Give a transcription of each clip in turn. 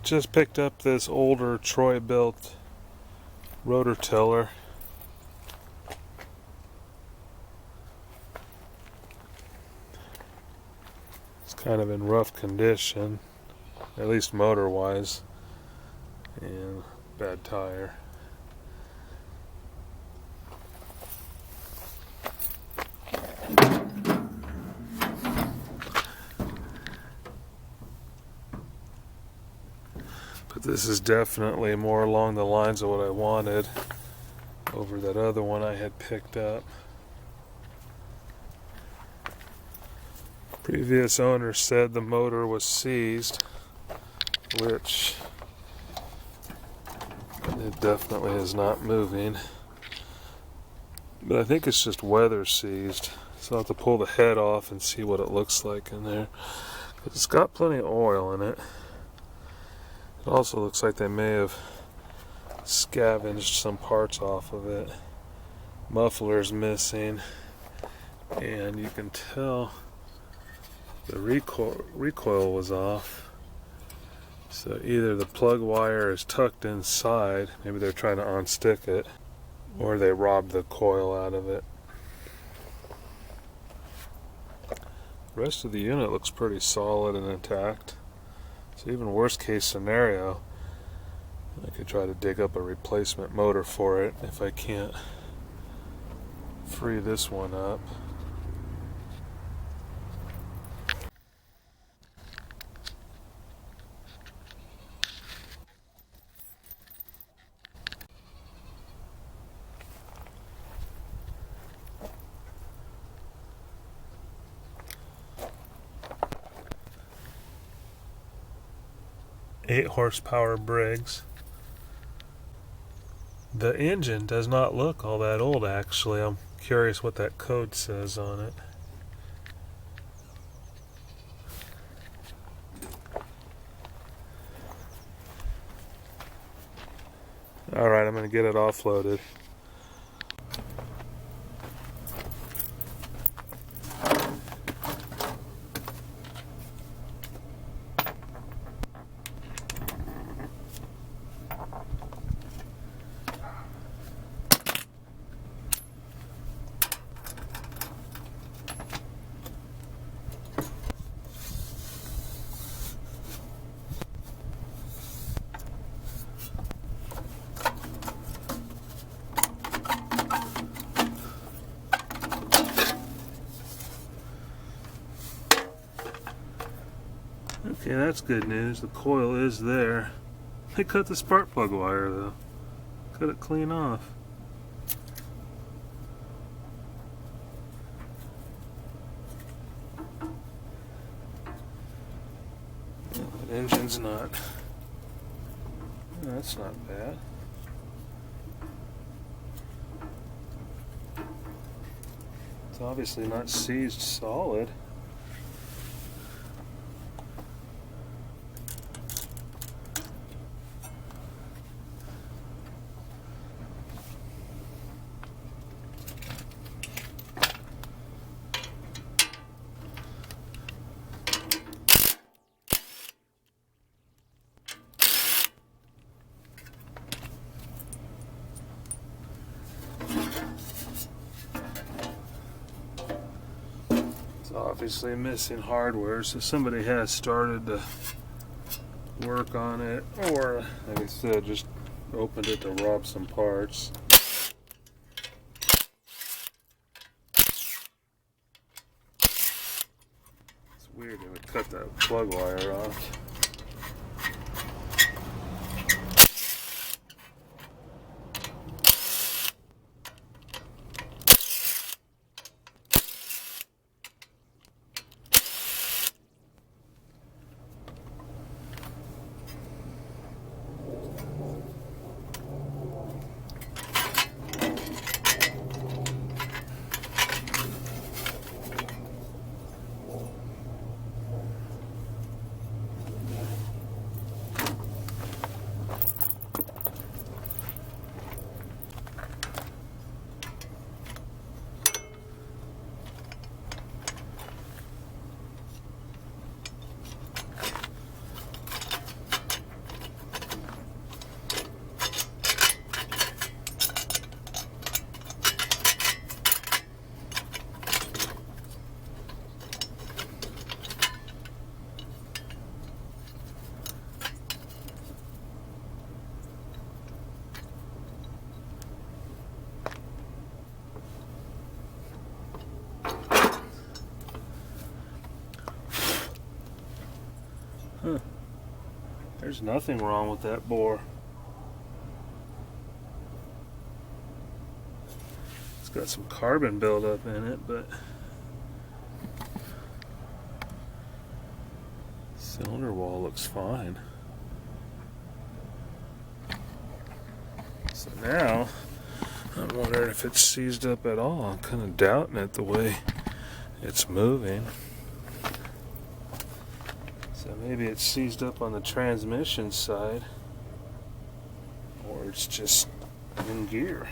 Just picked up this older Troy Bilt rotor tiller. It's kind of in rough condition, at least motor wise, and bad tire. But this is definitely more along the lines of what I wanted over that other one I had picked up. Previous owner said the motor was seized, which it definitely is not moving. But I think it's just weather seized, so I'll have to pull the head off and see what it looks like in there. It's got plenty of oil in it. It also looks like they may have scavenged some parts off of it. Muffler's missing, and you can tell the recoil was off. So either the plug wire is tucked inside, maybe they're trying to unstick it, or they robbed the coil out of it. The rest of the unit looks pretty solid and intact. So even worst case scenario, I could try to dig up a replacement motor for it if I can't free this one up. Eight horsepower Briggs. The engine does not look all that old, actually. I'm curious what that code says on it. Alright, I'm going to get it offloaded. Okay, that's good news. The coil is there. They cut the spark plug wire though. Cut it clean off. Yeah, that engine's not. That's not bad. It's obviously not seized solid. Obviously missing hardware, so somebody has started to work on it, or like I said, just opened it to rob some parts. It's weird they would cut that plug wire off. Huh. There's nothing wrong with that bore. It's got some carbon buildup in it, but cylinder wall looks fine. So now I'm wondering if it's seized up at all. I'm kind of doubting it the way it's moving. So maybe it's seized up on the transmission side, or it's just in gear.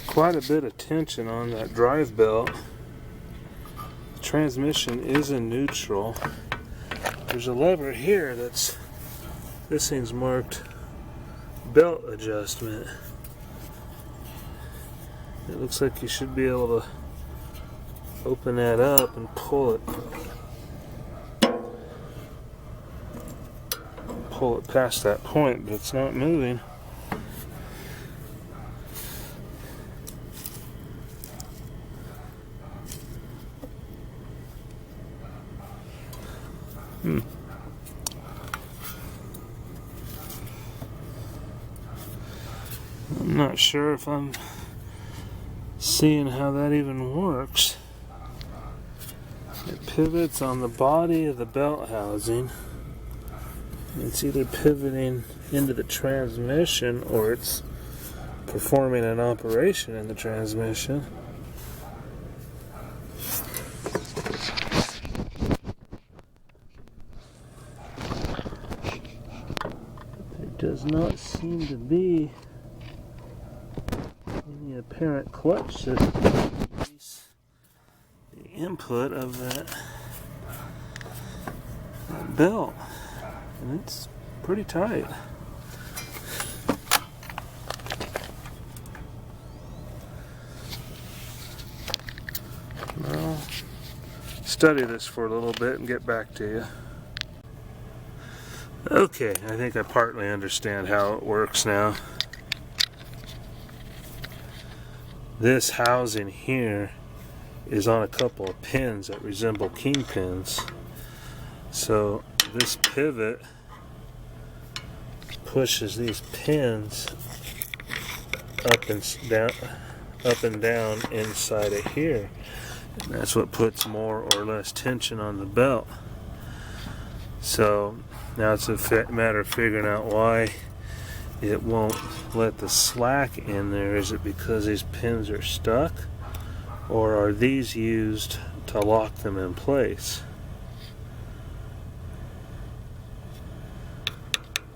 Quite a bit of tension on that drive belt. The transmission is in neutral. There's a lever here this thing's marked belt adjustment. It looks like you should be able to open that up and pull it past that point, but it's not moving. I'm not sure if I'm seeing how that even works. It pivots on the body of the belt housing. It's either pivoting into the transmission or it's performing an operation in the transmission. There does not seem to be any apparent clutch system to release the input of that belt, and it's pretty tight. I'll study this for a little bit and get back to you. Okay, I think I partly understand how it works now. This housing here is on a couple of pins that resemble kingpins. So this pivot pushes these pins up and down inside of here. And that's what puts more or less tension on the belt. So now it's a matter of figuring out why it won't let the slack in there. Is it because these pins are stuck, or are these used to lock them in place?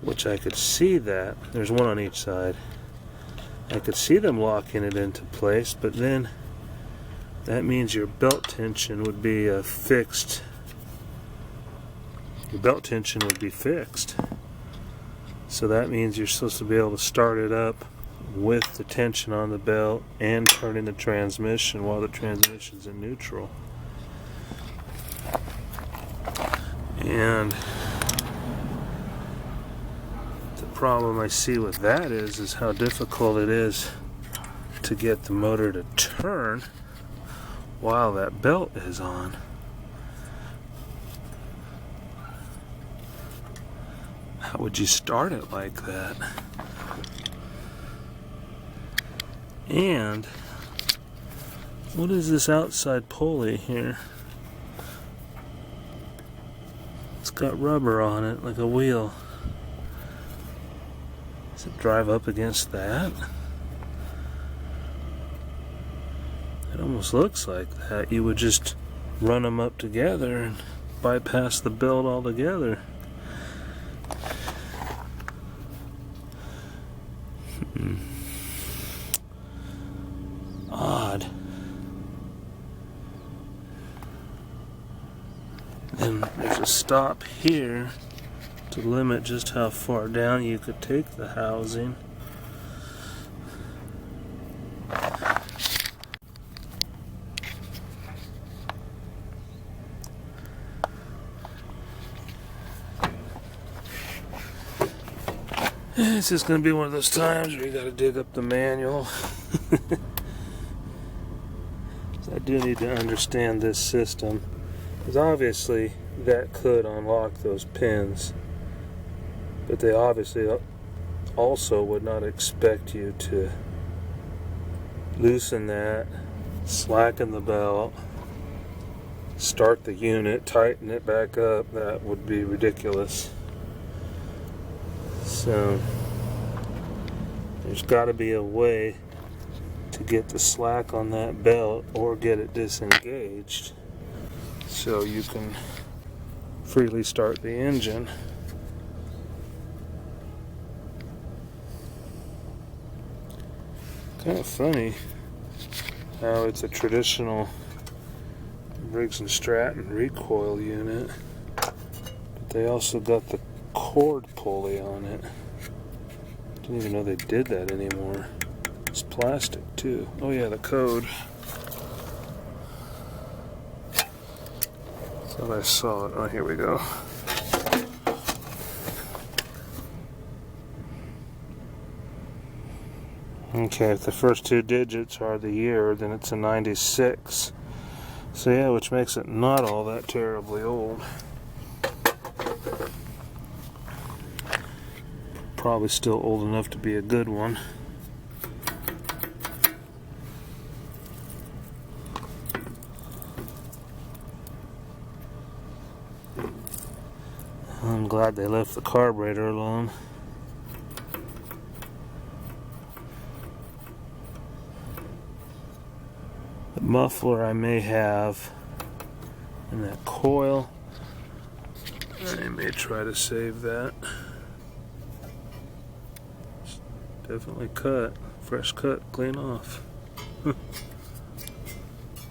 Which I could see that. There's one on each side. I could see them locking it into place, but then that means your belt tension would be fixed. Your belt tension would be fixed. So that means you're supposed to be able to start it up with the tension on the belt and turning the transmission while the transmission's in neutral. And problem I see with that is how difficult it is to get the motor to turn while that belt is on. How would you start it like that? And what is this outside pulley here? It's got rubber on it like a wheel. Does it drive up against that? It almost looks like that. You would just run them up together and bypass the belt altogether. Odd. And there's a stop here to limit just how far down you could take the housing. It's just going to be one of those times where you got to dig up the manual. I do need to understand this system, because obviously that could unlock those pins, but they obviously also would not expect you to loosen that, slacken the belt, start the unit, tighten it back up. That would be ridiculous. So there's got to be a way to get the slack on that belt or get it disengaged so you can freely start the engine. Kind of funny how it's a traditional Briggs & Stratton recoil unit, but they also got the cord pulley on it. Didn't even know they did that anymore. It's plastic too. Oh yeah, the code. Thought I saw it. Oh, here we go. Okay, if the first two digits are the year, then it's a 96. So yeah, which makes it not all that terribly old. Probably still old enough to be a good one. I'm glad they left the carburetor alone. The muffler I may have in that coil. I may try to save that. It's definitely cut. Fresh cut, clean off.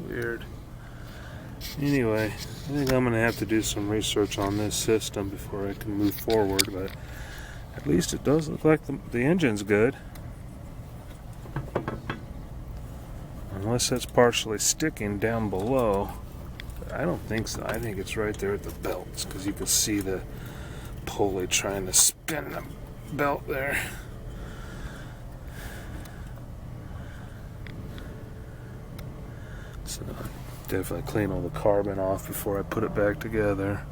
Weird. Anyway, I think I'm going to have to do some research on this system before I can move forward, but at least it does look like the engine's good. Unless that's partially sticking down below. But I don't think so. I think it's right there at the belts, because you can see the pulley trying to spin the belt there. So definitely clean all the carbon off before I put it back together.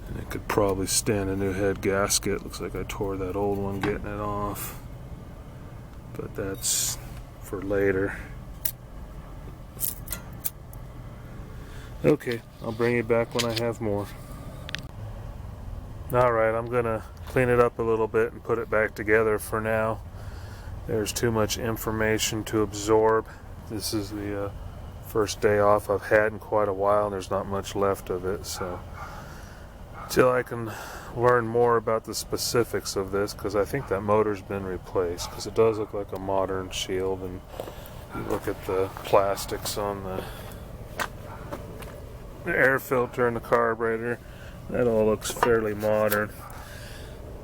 And it could probably stand a new head gasket. Looks like I tore that old one getting it off. But that's for later. Okay, I'll bring you back when I have more. Alright, I'm going to clean it up a little bit and put it back together for now. There's too much information to absorb. This is the first day off I've had in quite a while, and there's not much left of it, so until I can learn more about the specifics of this, because I think that motor's been replaced, because it does look like a modern shield, and you look at the plastics on the air filter and the carburetor, that all looks fairly modern.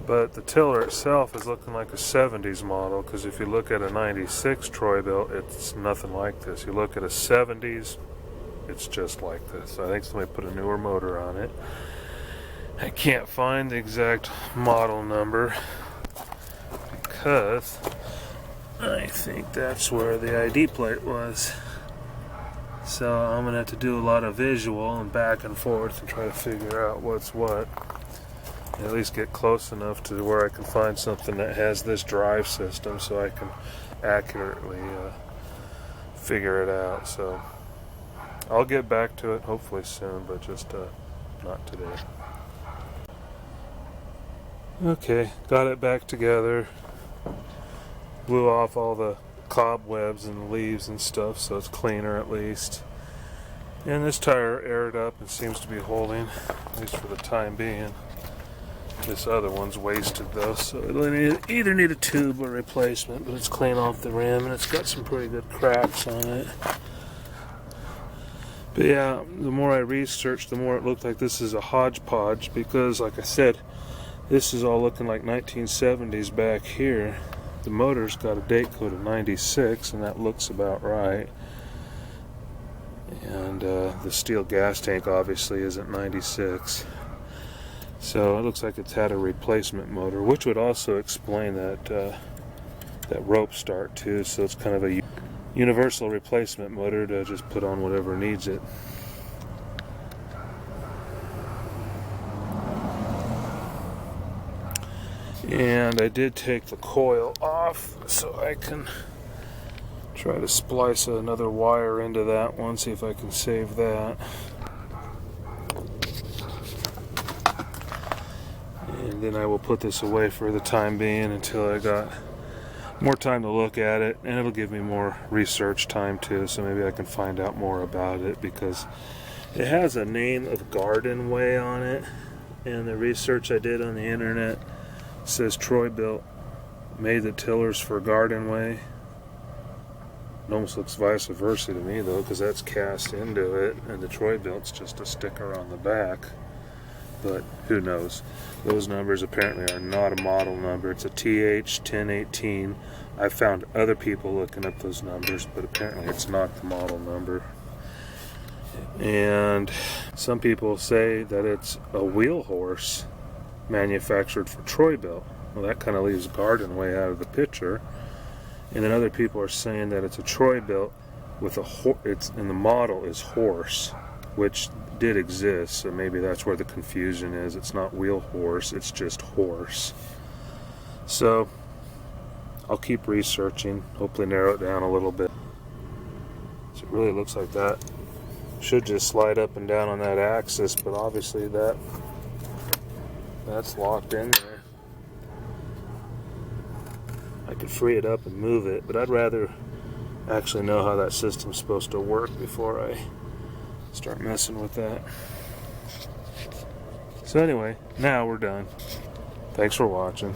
But the tiller itself is looking like a 70s model, because if you look at a 96 Troy Bilt, it's nothing like this. You look at a 70s, it's just like this. I think somebody put a newer motor on it. I can't find the exact model number, because I think that's where the ID plate was. So I'm going to have to do a lot of visual and back and forth and try to figure out what's what. And at least get close enough to where I can find something that has this drive system so I can accurately figure it out. So I'll get back to it hopefully soon, but just not today. Okay, got it back together. Blew off all the cobwebs and leaves and stuff, so it's cleaner at least. And this tire aired up and seems to be holding, at least for the time being. This other one's wasted though, so it'll either need a tube or replacement, but it's clean off the rim and it's got some pretty good cracks on it. But yeah, the more I researched, the more it looked like this is a hodgepodge, because like I said, this is all looking like 1970s back here. The motor's got a date code of 96, and that looks about right. And the steel gas tank obviously isn't 96. So it looks like it's had a replacement motor, which would also explain that that rope start too. So it's kind of a universal replacement motor to just put on whatever needs it. And I did take the coil off so I can try to splice another wire into that one, see if I can save that. And then I will put this away for the time being until I got more time to look at it, and it'll give me more research time too, so maybe I can find out more about it, because it has a name of Garden Way on it, and the research I did on the internet says Troy Bilt made the tillers for Garden Way. It almost looks vice versa to me though, because that's cast into it and the Troy Bilt's just a sticker on the back. But who knows? Those numbers apparently are not a model number. It's a TH1018. I found other people looking up those numbers, but apparently it's not the model number. And some people say that it's a wheel horse manufactured for Troy Bilt. Well, that kind of leaves Garden Way out of the picture. And then other people are saying that it's a Troy Bilt with and the model is horse, which did exist, so maybe that's where the confusion is. It's not wheel horse, it's just horse. So I'll keep researching, hopefully narrow it down a little bit. So it really looks like that should just slide up and down on that axis, but obviously that's locked in there. I could free it up and move it, but I'd rather actually know how that system's supposed to work before I start messing with that. So anyway, now we're done. Thanks for watching.